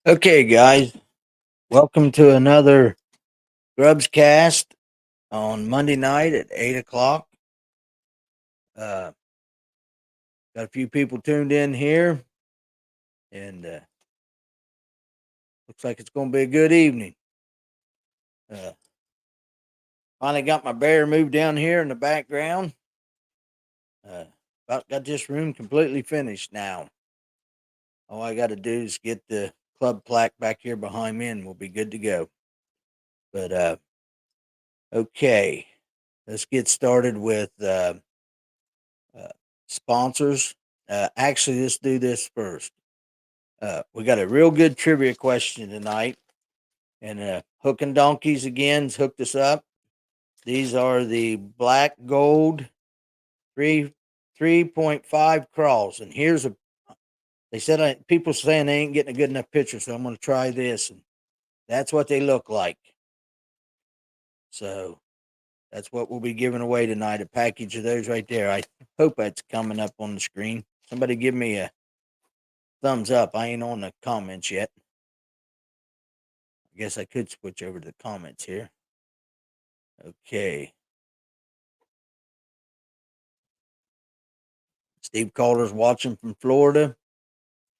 Okay, guys, welcome to another Grubbs Cast on Monday night at 8 o'clock. Uh, got a few people tuned in here, and looks like it's going to be a good evening. Uh, Finally got my bear moved down here in the background. Uh, About got this room completely finished now. All I got to do is get the club plaque back here behind me, and we'll be good to go. But okay, let's get started with uh, sponsors. Actually, let's do this first. We got a real good trivia question tonight, and Hook and Donkeys again's hooked us up. These are the black gold 3.5 crawls, and here's a. They said people saying they ain't getting a good enough picture, so I'm going to try this, and that's what they look like. So that's what we'll be giving away tonight. A package of those right there. I hope that's coming up on the screen. Somebody give me a thumbs up. I ain't on the comments yet. I guess I could switch over to the comments here. Okay. Steve Calder's watching from Florida.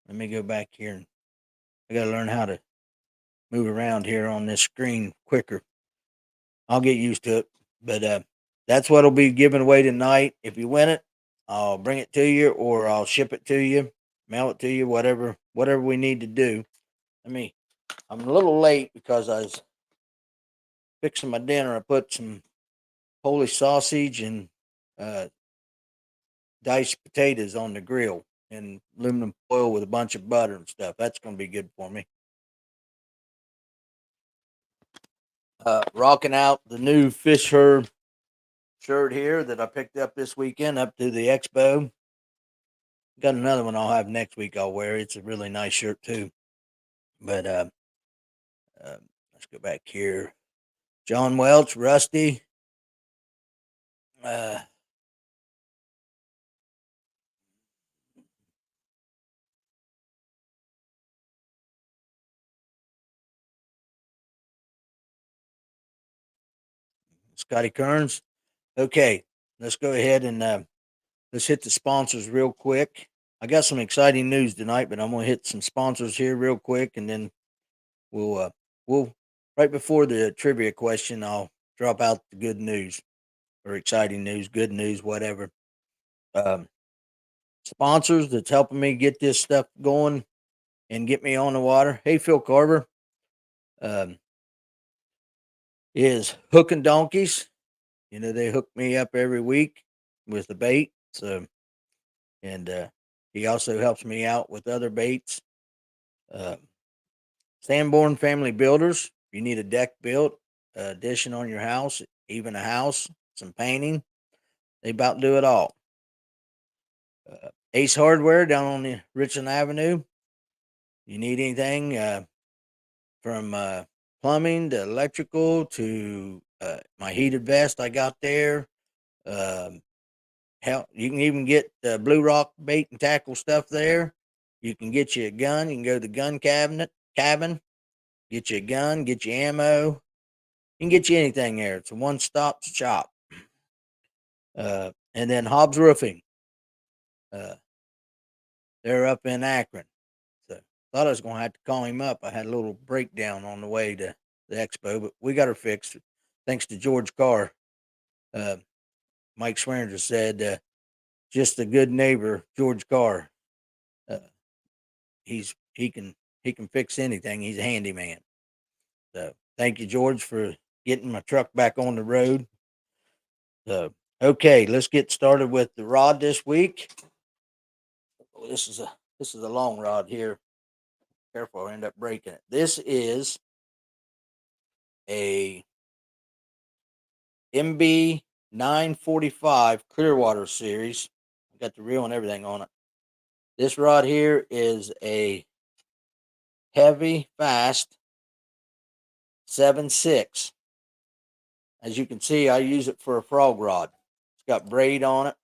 Let me go back here, and I got to learn how to move around here on this screen quicker. I'll get used to it, but that's what'll be given away tonight. If you win it, I'll bring it to you, or I'll ship it to you, mail it to you, whatever we need to do. I'm a little late because I was fixing my dinner. I put some Polish sausage and uh, diced potatoes on the grill in aluminum foil with a bunch of butter and stuff. That's going to be good for me. Rocking out the new Fish Herb shirt here that I picked up this weekend up to the expo. Got another one I'll have next week. I'll wear. It's a really nice shirt too. But let's go back here. John Welch, Rusty. Uh, Scotty Kearns. Okay, let's go ahead and let's hit the sponsors real quick. I got some exciting news tonight, but I'm gonna hit some sponsors here real quick, and then we'll right before the trivia question, I'll drop out the good news or exciting news, good news, whatever. Um, Sponsors that's helping me get this stuff going and get me on the water. Hey, Phil Carver, um, is Hook and Donkeys. You know, they hook me up every week with the bait. So, and he also helps me out with other baits. Uh, Sanborn Family Builders. If you need a deck built, addition on your house, even a house, some painting, they about do it all. Ace Hardware down on the Richland Avenue. You need anything from plumbing to electrical to my heated vest I got there. Um, Hell, you can even get Blue Rock bait and tackle stuff there. You can get you a gun. You can go to the gun cabin, get you a gun, get you ammo. You can get you anything there. It's a one-stop shop. And then Hobbs Roofing. Uh, they're up in Akron. So thought I was going to have to call him up. I had a little breakdown on the way to the expo, but we got her fixed. Thanks to George Carr. Uh, Mike Swearinger said, just a good neighbor, George Carr. Uh, he can fix anything. He's a handyman. So thank you, George, for getting my truck back on the road. So okay, let's get started with the rod this week. This is a long rod here. Careful, I end up breaking it. This is a MB 945 Clearwater series. I got the reel and everything on it. This rod here is a heavy, fast 7.6. As you can see, I use it for a frog rod. It's got braid on it.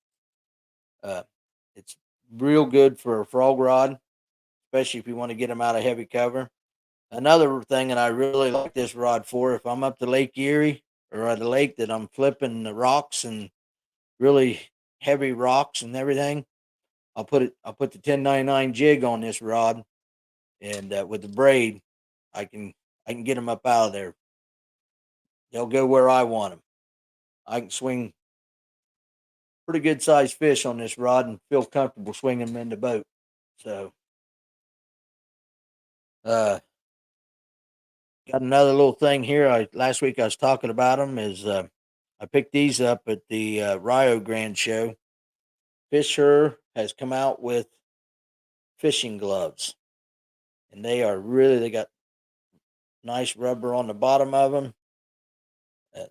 It's real good for a frog rod, especially if you want to get them out of heavy cover. Another thing that I really like this rod for, if I'm up to Lake Erie or at a lake that I'm flipping the rocks and really heavy rocks and everything, I'll put the 1099 jig on this rod, and with the braid, I can I can get them up out of there. They'll go where I want them. I can swing pretty good sized fish on this rod and feel comfortable swinging them in the boat. So, uh, got another little thing here. Last week I was talking about them. Is I picked these up at the Rio Grande show. Fisher has come out with fishing gloves, and they got nice rubber on the bottom of them.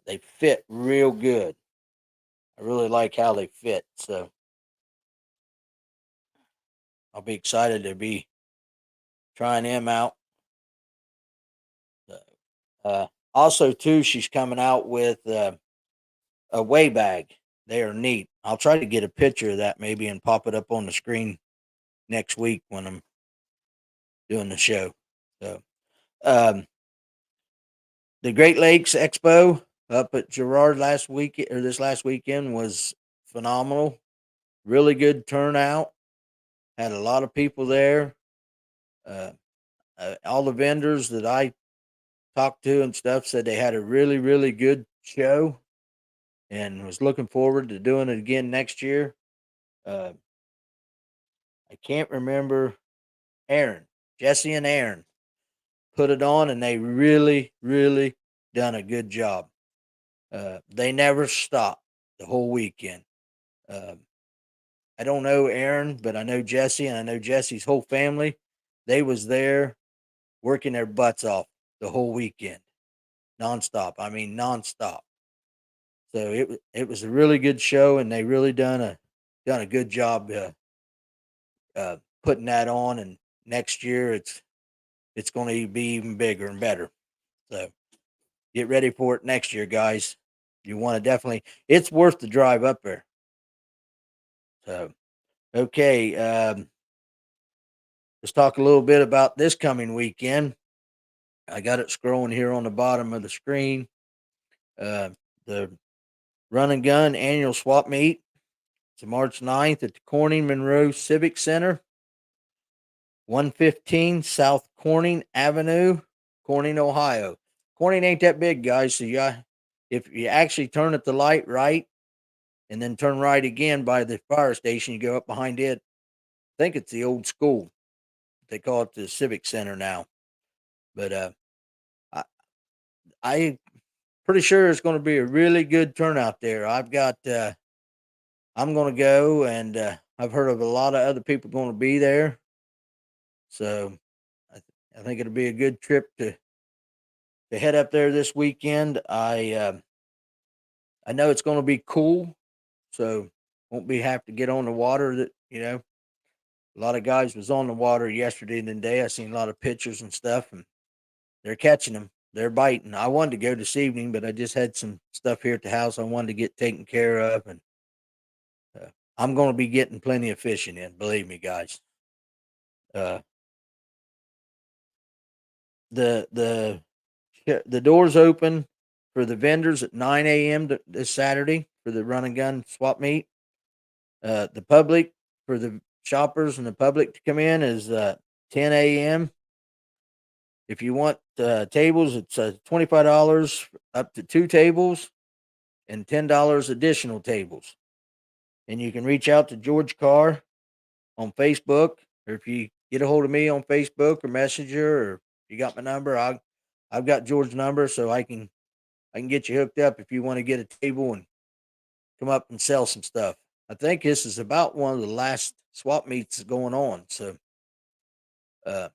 They fit real good. I really like how they fit. So I'll be excited to be trying them out. Uh, Also, too, she's coming out with a weigh bag. They are neat. I'll try to get a picture of that maybe and pop it up on the screen next week when I'm doing the show. So, um, the Great Lakes Expo up at Girard last week or this last weekend was phenomenal. Really good turnout. Had a lot of people there. Uh, all the vendors that I talked to and stuff said they had a really, really good show and was looking forward to doing it again next year. Uh, I can't remember Aaron, Jesse and Aaron put it on, and they really, really done a good job. They never stopped the whole weekend. Uh, I don't know Aaron, but I know Jesse, and I know Jesse's whole family. They was there working their butts off the whole weekend, nonstop. I mean, nonstop. So it was a really good show, and they really done a good job putting that on. And next year it's going to be even bigger and better. So get ready for it next year, guys. You want to definitely. It's worth the drive up there. So okay, let's talk a little bit about this coming weekend. I got it scrolling here on the bottom of the screen. Uh, the Run and Gun Annual Swap Meet. It's March 9th at the Corning Monroe Civic Center, 115 South Corning Avenue, Corning, Ohio. Corning ain't that big, guys. So if you actually turn at the light right and then turn right again by the fire station, you go up behind it. I think it's the old school. They call it the Civic Center now. But I, I pretty sure it's going to be a really good turnout there. I'm going to go, and I've heard of a lot of other people going to be there. So I think it'll be a good trip to head up there this weekend. I know it's going to be cool, so won't be have to get on the water. That a lot of guys was on the water yesterday and today. I seen a lot of pictures and stuff, and they're catching them. They're biting. I wanted to go this evening, but I just had some stuff here at the house I wanted to get taken care of, and uh, I'm going to be getting plenty of fishing in. Believe me, guys. Uh, the the doors open for the vendors at 9 a.m. This Saturday for the run and gun swap meet. The public for the shoppers and the public to come in is 10 a.m. If you want tables, it's $25 up to two tables and $10 additional tables. And you can reach out to George Carr on Facebook, or if you get a hold of me on Facebook or Messenger, or you got my number, I've got George's number, so I can get you hooked up if you want to get a table and come up and sell some stuff. I think this is about one of the last swap meets going on. So, uh,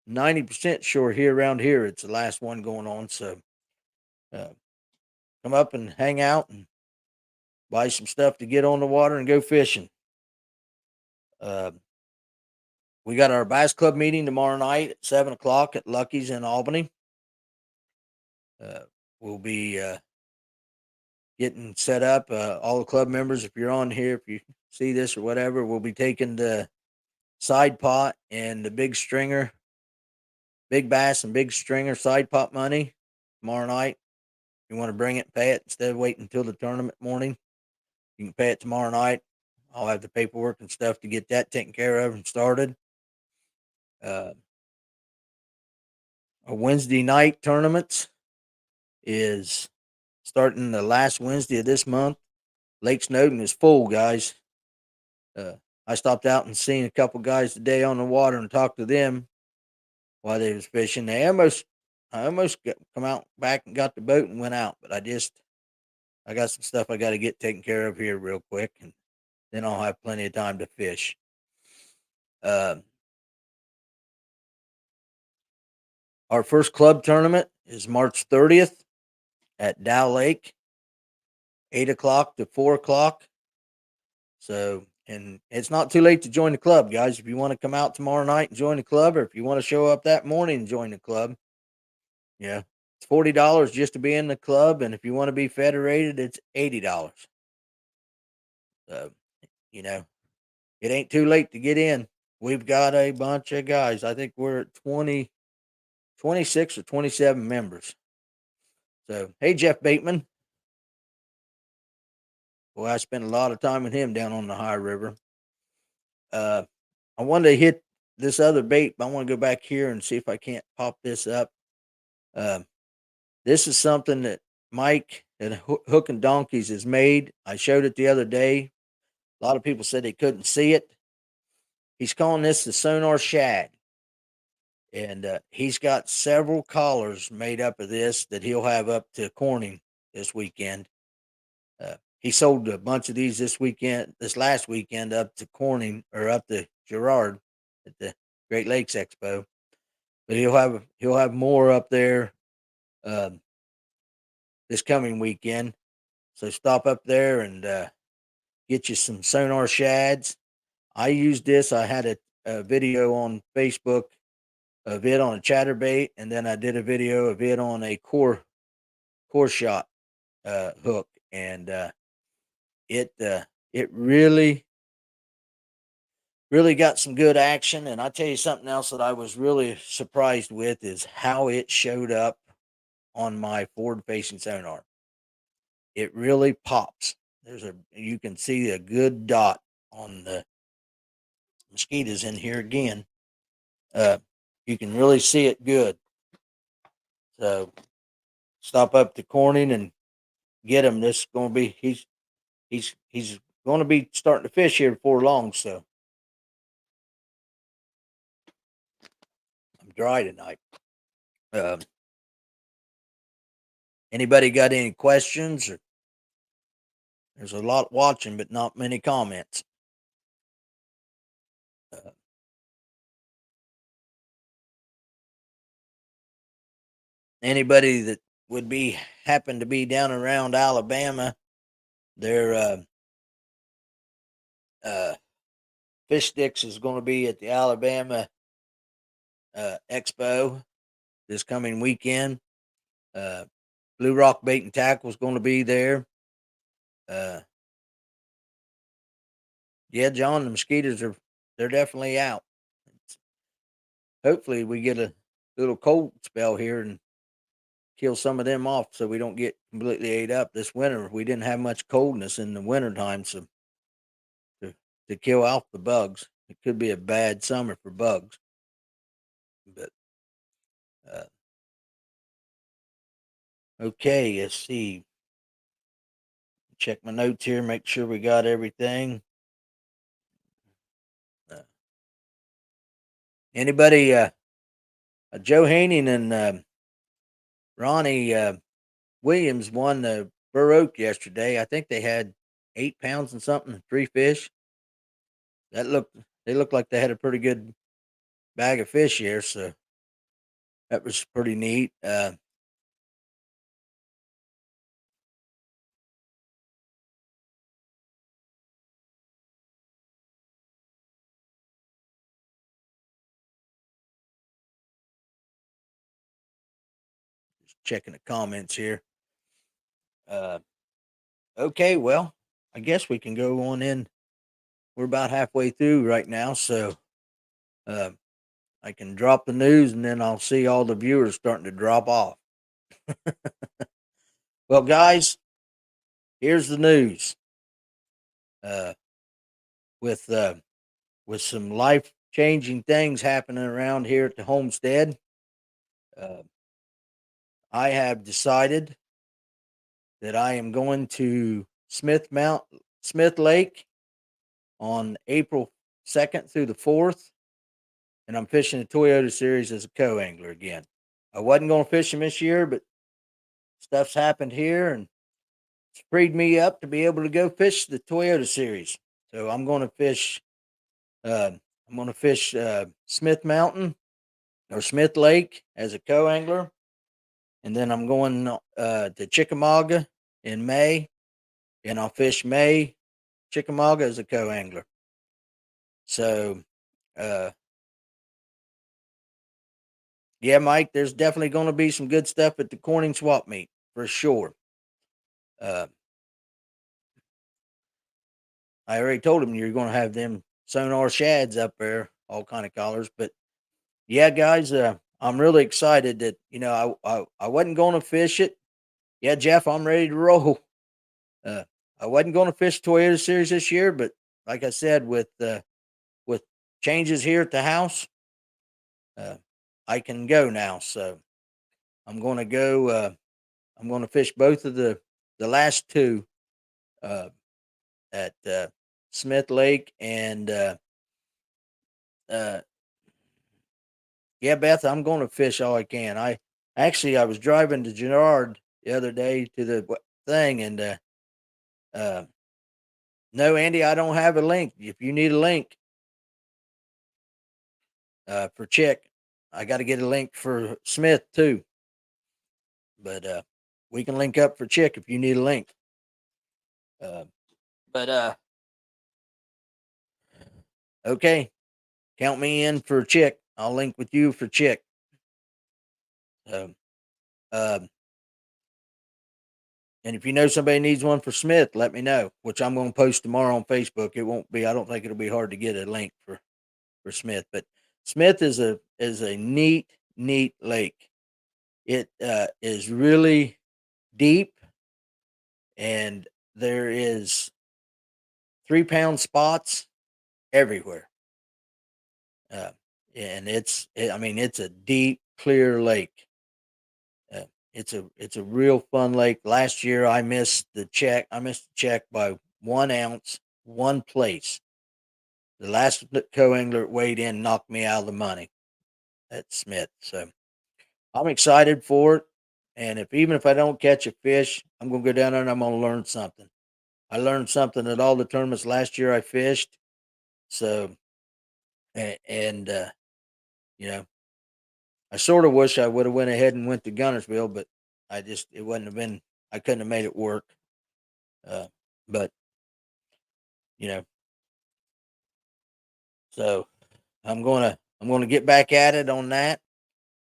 90% sure here around here it's the last one going on. So, uh, come up and hang out and buy some stuff to get on the water and go fishing. Uh, we got our bass club meeting tomorrow night at 7 o'clock at Lucky's in Albany. Uh, we'll be getting set up. All the club members, if you're on here, if you see this or whatever, we'll be taking the side pot and the big stringer big bass and big stringer side pot money tomorrow night. You want to bring it and pay it instead of waiting until the tournament morning. You can pay it tomorrow night. I'll have the paperwork and stuff to get that taken care of and started. Uh, our Wednesday night tournaments is starting the last Wednesday of this month. Lake Snowden is full, guys. Uh, I stopped out and seen a couple guys today on the water and talked to them while they was fishing. I almost come out back and got the boat and went out, but I got some stuff I got to get taken care of here real quick, and then I'll have plenty of time to fish. Uh, our first club tournament is March 30th at Dow Lake, 8 o'clock to 4 o'clock. So, and it's not too late to join the club, guys. If you want to come out tomorrow night and join the club, or if you want to show up that morning and join the club, yeah, it's $40 just to be in the club, and if you want to be federated, it's $80. So, you know, it ain't too late to get in. We've got a bunch of guys. I think we're at 26 or 27 members. So, hey, Jeff Bateman. Well, I spent a lot of time with him down on the High River. I wanted to hit this other bait, but I want to go back here and see if I can't pop this up. Uh, this is something that Mike at Hook and Donkeys has made. I showed it the other day. A lot of people said they couldn't see it. He's calling this the Sonar Shad. And he's got several collars made up of this that he'll have up to Corning this weekend. He sold a bunch of these this last weekend up to Corning or up to Girard at the Great Lakes Expo. But he'll have more up there this coming weekend. So stop up there and get you some Sonar Shads. I used this. I had a video on Facebook of it on a chatterbait, and then I did a video of it on a core shot hook, and it really got some good action. And I tell you something else that I was really surprised with is how it showed up on my forward facing sonar. It really pops. You can see a good dot on the mosquitoes in here again. You can really see it good. So stop up to Corning and get him. This is going to be he's going to be starting to fish here before long. So I'm dry tonight. Anybody got any questions? There's a lot watching, but not many comments. Anybody that would be happen to be down around Alabama, their fish sticks is going to be at the Alabama Expo this coming weekend. Blue Rock Bait and Tackle is going to be there. Yeah, John, the mosquitoes they're definitely out. Hopefully we get a little cold spell here and kill some of them off so we don't get completely ate up this winter. We didn't have much coldness in the wintertime, so to kill off the bugs. It could be a bad summer for bugs. But okay, let's see. Check my notes here, make sure we got everything. Anybody Joe Haney and Ronnie Williams won the Burr Oak yesterday. I think they had 8 pounds and something, 3 fish. They looked like they had a pretty good bag of fish here, so that was pretty neat. Just checking the comments here. Okay, well, I guess we can go on in. We're about halfway through right now, so I can drop the news, and then I'll see all the viewers starting to drop off. Well, guys, here's the news. Uh, with with some life changing things happening around here at the homestead, uh, I have decided that I am going to Smith Lake on April 2nd through the 4th, and I'm fishing the Toyota Series as a co-angler again. I wasn't going to fish them this year, but stuff's happened here and it's freed me up to be able to go fish the Toyota Series. So I'm going to fish. I'm going to fish Smith Mountain or Smith Lake as a co-angler, and then I'm going to Chickamauga in May, and I'll fish May Chickamauga as a co-angler. So, uh, yeah, Mike, there's definitely going to be some good stuff at the Corning Swap Meet for sure. Uh, I already told him you're going to have them sonar shads up there, all kind of colors. But yeah, guys, I'm really excited that I wasn't going to fish it. Yeah, Jeff, I'm ready to roll. Uh, I wasn't going to fish Toyota Series this year, but like I said, with changes here at the house, uh, I can go now. So I'm going to go. I'm going to fish both of the last two uh, at Smith Lake and uh, yeah, Beth. I'm going to fish all I can. I was driving to Girard the other day to the thing, and uh, no, Andy, I don't have a link. If you need a link for Chick, I got to get a link for Smith too. But we can link up for Chick if you need a link. But okay, count me in for Chick. I'll link with you for Chick. So, um, and if you know somebody needs one for Smith, let me know. Which I'm going to post tomorrow on Facebook. It won't be. I don't think it'll be hard to get a link for Smith. But Smith is a neat lake. It is really deep, and there is 3 pound spots everywhere. Uh, and I mean, it's a deep, clear lake. It's a real fun lake. Last year, I missed the check. I missed the check by 1 ounce, one place. The last co-angler weighed in knocked me out of the money at Smith. So I'm excited for it. And even if I don't catch a fish, I'm gonna go down there and I'm gonna learn something. I learned something at all the tournaments last year I fished. So and you know, I sort of wish I would have went ahead and went to Gunnersville, but it wouldn't have been. I couldn't have made it work. Uh, but you know, so I'm gonna get back at it on that.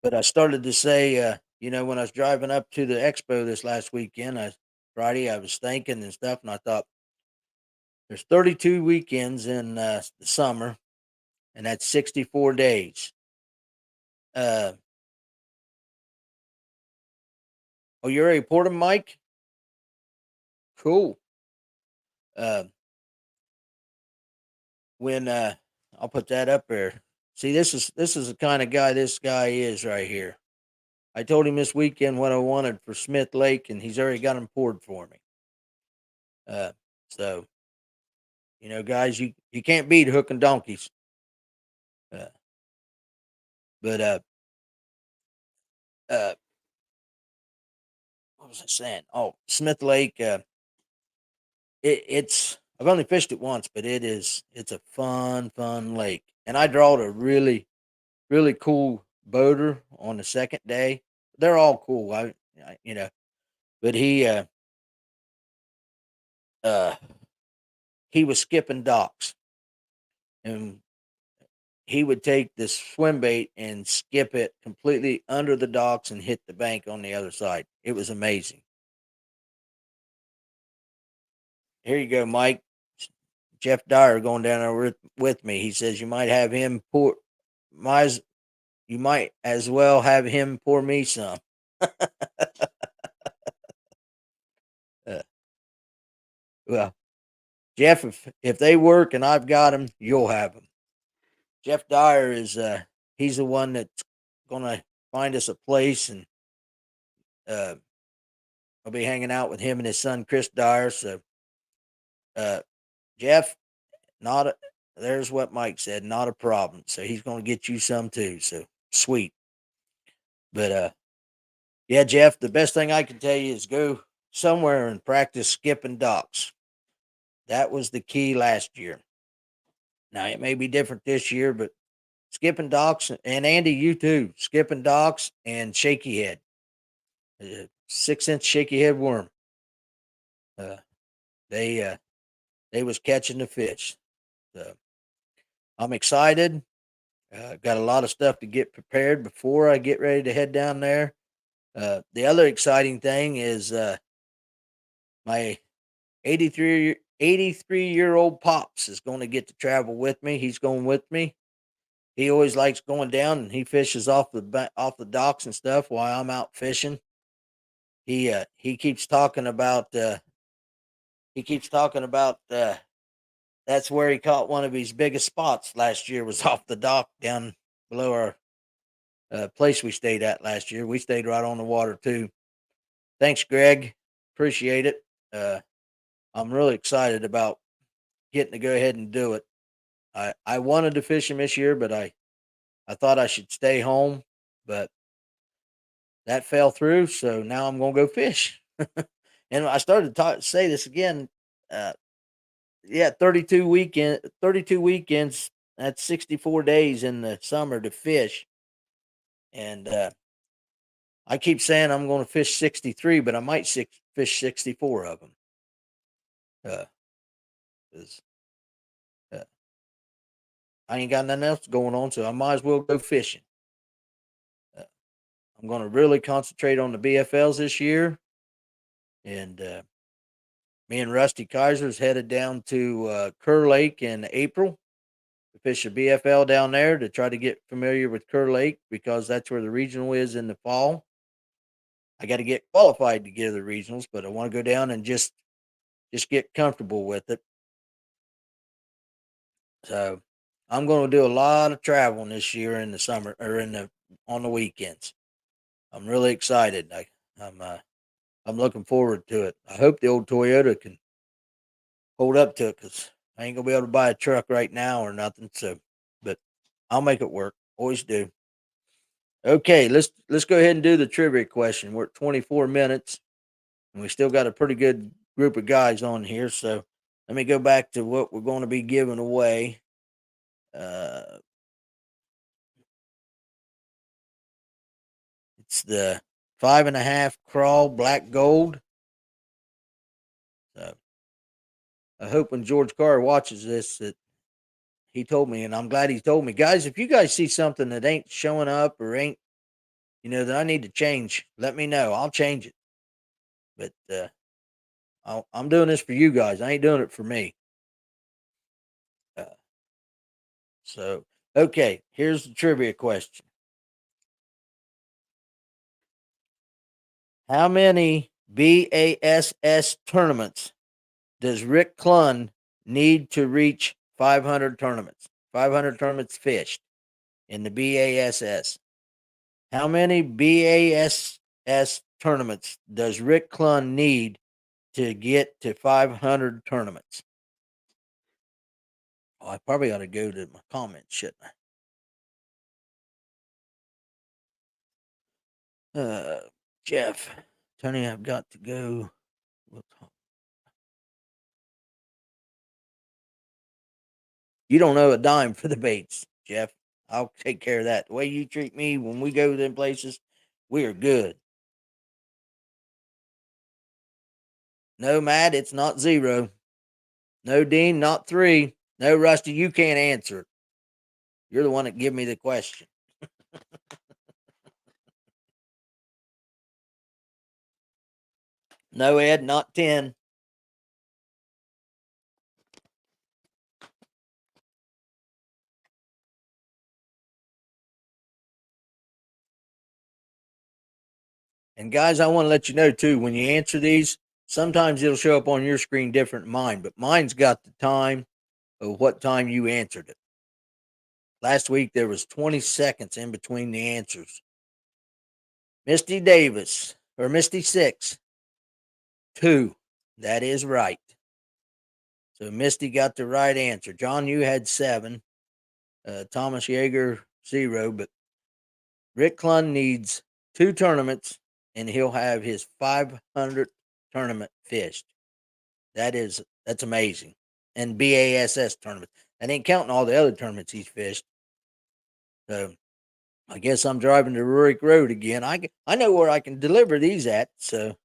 But I started to say, when I was driving up to the expo this last weekend, Friday, I was thinking and stuff, and I thought there's 32 weekends in the summer, and that's 64 days. Uh, oh, you're a Porter, Mike? Cool. Uh, when I'll put that up there. See, this is the kind of guy this guy is right here. I told him this weekend what I wanted for Smith Lake, and he's already got them poured for me. Uh, so guys, you can't beat hooking donkeys. Uh, but uh, what was I saying? Oh, Smith Lake. It's I've only fished it once, but it's a fun lake, and I drawed a really cool boater on the second day. They're all cool. But uh he was skipping docks, and he would take this swim bait and skip it completely under the docks and hit the bank on the other side. It was amazing. Here you go, Mike. Jeff Dyer going down there with me. He says you might have him pour. you might as well have him pour me some. Uh, well, Jeff, if they work and I've got them, you'll have them. Jeff Dyer is he's the one that's gonna find us a place, and uh, I'll be hanging out with him and his son Chris Dyer. So, uh, Jeff, not a, there's what Mike said, not a problem. So he's gonna get you some too. So sweet. But yeah, Jeff, the best thing I can tell you is go somewhere and practice skipping docks. That was the key last year. Now it may be different this year, but skipping docks, and Andy, you too, skipping docks and shaky head, 6-inch shaky head worm. Uh, they they was catching the fish. So I'm excited. Got a lot of stuff to get prepared before I get ready to head down there. The other exciting thing is my 83-year-old pops is going to get to travel with me. He's going with me. He always likes going down, and he fishes off the docks and stuff while I'm out fishing. He keeps talking about that's where he caught one of his biggest spots last year was off the dock down below our place we stayed at last year. We stayed right on the water too. Thanks, Greg. Appreciate it. I'm really excited about getting to go ahead and do it. I wanted to fish him this year, but I thought I should stay home, but that fell through. So now I'm gonna go fish. And I started to say this again. Uh, yeah, 32 weekends. That's 64 days in the summer to fish, and I keep saying I'm going to fish 63, but I might fish 64 of them. Uh, 'Cause, uh, I ain't got nothing else going on, so I might as well go fishing. Uh, I'm going to really concentrate on the BFLs this year, and me and Rusty Kaiser's headed down to Kerr Lake in April to fish a BFL down there to try to get familiar with Kerr Lake because that's where the regional is in the fall. I got to get qualified to get to the regionals, but I want to go down and just get comfortable with it. So I'm going to do a lot of traveling this year in the summer or on the weekends. I'm really excited. I'm uh, I'm looking forward to it. I hope the old Toyota can hold up to it because I ain't gonna be able to buy a truck right now or nothing. So, but I'll make it work. Always do. Okay, let's go ahead and do the trivia question. We're at 24 minutes, and we still got a pretty good group of guys on here. So let me go back to what we're going to be giving away. Uh, it's the 5.5 crawl black gold. So I hope when George Carr watches this that he told me, and I'm glad he told me, guys. If you guys see something that ain't showing up or ain't, that I need to change, let me know. I'll change it. But I'm doing this for you guys. I ain't doing it for me. Uh, so okay, here's the trivia question: how many BASS tournaments does Rick Clunn need to reach 500 tournaments? 500 tournaments fished in the BASS. How many BASS tournaments does Rick Clunn need to get to 500 tournaments? Oh, I probably ought to go to my comments, shouldn't I? Jeff, Tony, I've got to go. We'll talk. You don't owe a dime for the baits, Jeff. I'll take care of that. The way you treat me when we go to them places, we are good. No, Matt, it's not 0. No, Dean, not 3. No, Rusty, you can't answer it. You're the one that give me the question. No, Ed, not 10. And guys, I want to let you know too, when you answer these, sometimes it'll show up on your screen different than mine, but mine's got the time of what time you answered it. Last week there was 20 seconds in between the answers. Misty Davis, or Misty 6, 2. That is right. So Misty got the right answer. John, you had 7. Thomas Yeager, 0. But Rick Clunn needs 2 tournaments, and he'll have his 500th tournament fished. That's amazing. And BASS tournament. That ain't counting all the other tournaments he's fished. So I guess I'm driving to Rurik Road again. I know where I can deliver these at. So,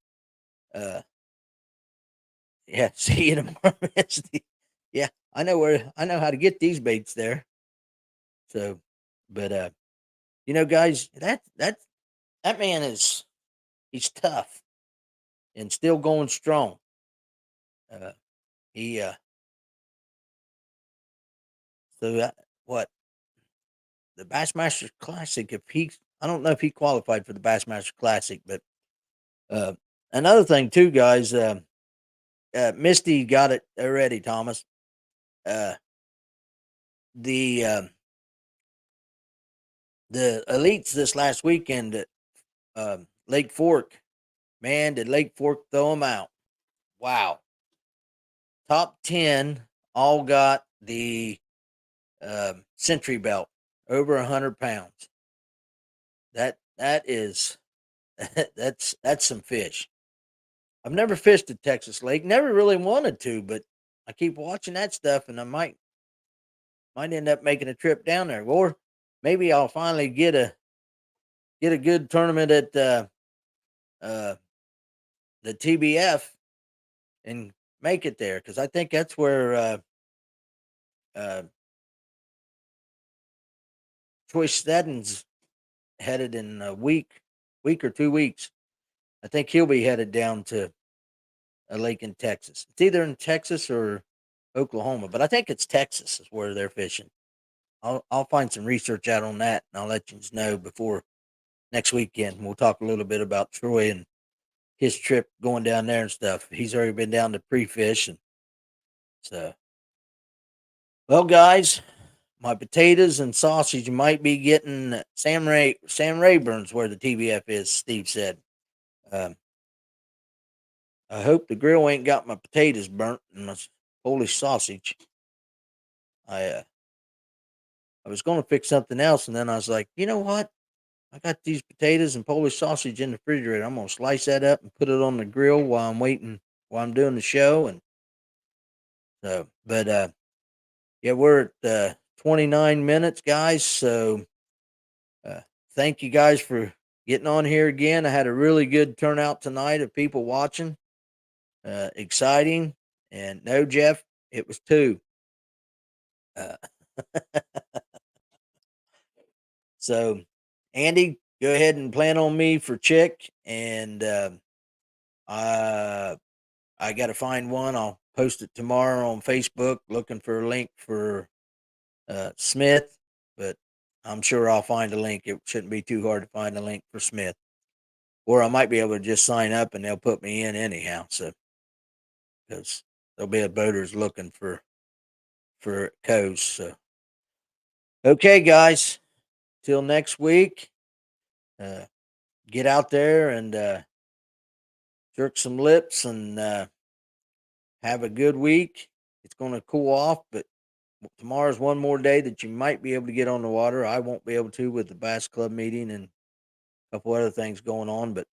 yeah, see you tomorrow, Misty. Yeah, I know how to get these baits there. So, but guys, that man he's tough and still going strong. Uh, he so that what the Bassmaster Classic. If I don't know if he qualified for the Bassmaster Classic, but uh, another thing too, guys. Misty got it already, Thomas. Uh, the uh, the elites this last weekend at Lake Fork, man, did Lake Fork throw them out? Wow, top 10 all got the century belt over 100 pounds. That is that's some fish. I've never fished a Texas lake, never really wanted to, but I keep watching that stuff, and I might end up making a trip down there, or maybe I'll finally get a good tournament at uh, the TBF and make it there, because I think that's where uh, Troy Steddon's headed in a week or 2 weeks. I think he'll be headed down to a lake in Texas. It's either in Texas or Oklahoma, but I think it's Texas is where they're fishing. I'll find some research out on that, and I'll let you know before next weekend. We'll talk a little bit about Troy and his trip going down there and stuff. He's already been down to pre-fish, and so. Well, guys, my potatoes and sausage might be getting Sam Rayburn's where the TBF is. Steve said. Um, I hope the grill ain't got my potatoes burnt and my Polish sausage. I I was going to fix something else, and then I was like, you know what? I got these potatoes and Polish sausage in the refrigerator. I'm gonna slice that up and put it on the grill while I'm waiting, while I'm doing the show. And so, but yeah, we're at 29 minutes, guys. So, uh, thank you guys for getting on here again. I had a really good turnout tonight of people watching. Exciting, and no, Jeff, it was 2. Uh, so, Andy, go ahead and plan on me for Chick, and uh, I got to find one. I'll post it tomorrow on Facebook, looking for a link for Smith, but I'm sure I'll find a link. It shouldn't be too hard to find a link for Smith, or I might be able to just sign up and they'll put me in anyhow. So, because there'll be a boaters looking for codes. So, okay, guys, till next week. Uh, get out there and jerk some lips and have a good week. It's going to cool off, but tomorrow's one more day that you might be able to get on the water. I won't be able to with the Bass Club meeting and a couple other things going on, but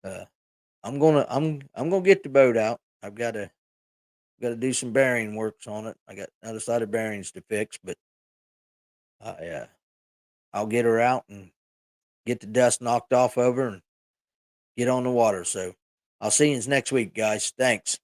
uh, I'm gonna get the boat out. I've got to do some bearing works on it. I got another side of bearings to fix, but I'll get her out and get the dust knocked off of her and get on the water. So I'll see you next week, guys. Thanks.